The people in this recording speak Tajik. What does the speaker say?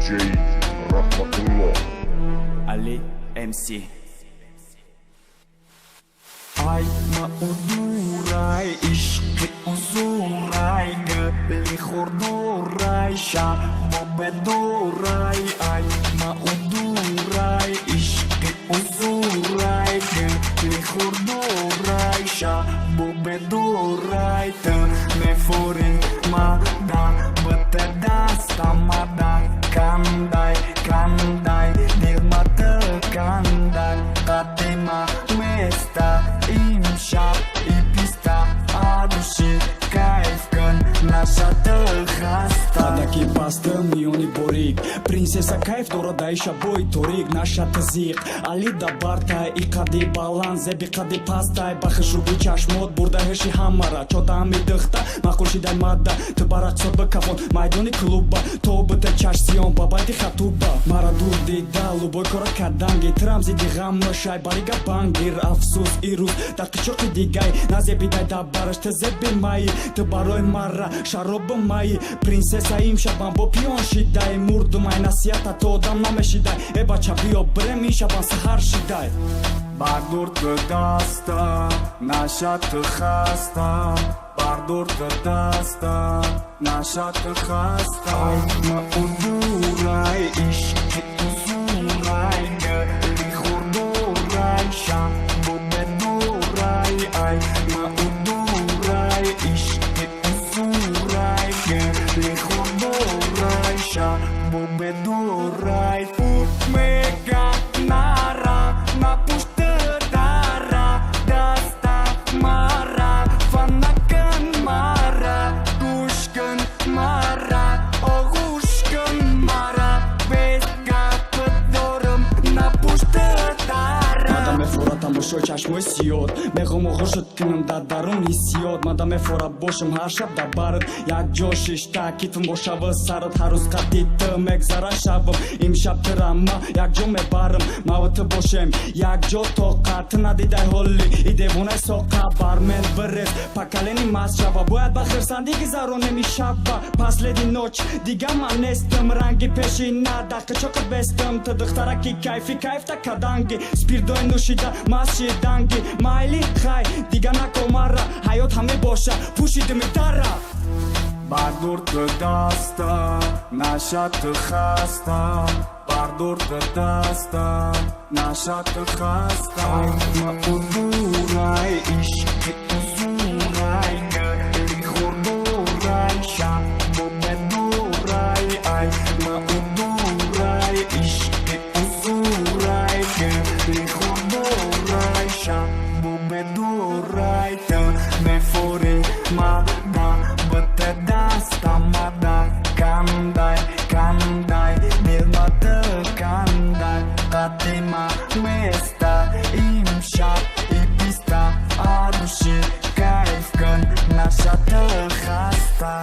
DJ Rahmatullah Ali MC. Ai mă udurai, ishqi uzurai, găli hordorai, șa bobedorai. Ai mă udurai, ishqi uzurai, găli hordorai, șa bobedorai. Të me forin ma da, bătă dasta ma da, kandai, kandai, dirma të kandai, katema mesta. Imshap i pista adushi kajf kën nasha të hasta. Kada ki pastë mioni borik Princesa kajf dora da isha boj torik Nasha të zik Ali da bartaj I kadi balan Zebi kadi pastaj Bakë shubi qash mod Burda heshi hamara Qoda mi dëhta Ma kushi daj madda Të barak sot bë kafon Majdoni kluba To bë të qash sion Babaj di khatuba Mara dur di dalu Boj kora kadangi Tramzi di gam më shaj Bariga bangir Afsus i rus Dar të qoki di gaj Na zebi daj da barash Të zebi maji Të baroj marra Sharobë maji Princesa im shaban bo pion shidaj Murdu maj nasjata to dam na me shidaj Eba qa bio bremi shaban se har shidaj Bardur të dasta Nasha të khasta Bardur të dasta Nasha të khasta. Ai më uduraj Ishqi uzurai Gëli hordorai Sham bobedorai. Ai më uduraj Ishqi uzurai Gëli hordorai Sham bobedorai. Put me ga nara Na pushtë dara Dasta mara Fanakën mara Gushkën mara O gushkën mara Ves ga pëdorëm Na pushtë dara. Mada me fora ta më shoj qash më sjot Me gëmo gëshët kënëm da darun i sjot Mada me fora boshëm hashab da barët Ja gjosh ishta kitë më bosha vësarët Harus ka ditë me gzara shabëm Im shab të rama Ja gjo me barëm Ma vë të boshem Ja gjo toka Të na di daj holli I devunaj soka Barmen vërres Pa kaleni mas shaba Bojat ba khërsan di gizarun e mi shaba Pas ledi noq Diga ma nestëm Rangi peshi nada Këqo këtë bestëm Të dëhtara ki kajfi Kajf ta kadangi Spirdojnë nushida Mas shidangi Majli khaj Diga na komara Hajot hami bosha Pushi dëmitara Bardur të dasta Nasha të khasta Bardur të dasta Nasha të khasta. Ai më uduraj Ishqi uzurai Gëli hordorai Sham bobedorai. Ai më uduraj Ishqi uzurai Gëli hordorai Sham bobedorai. Të me fori ma da Bătă dasta ma da Kandai, kandai Dirma të kandai Katema mesta Imshap i pista Adushi kajf kën Nasha të hasta.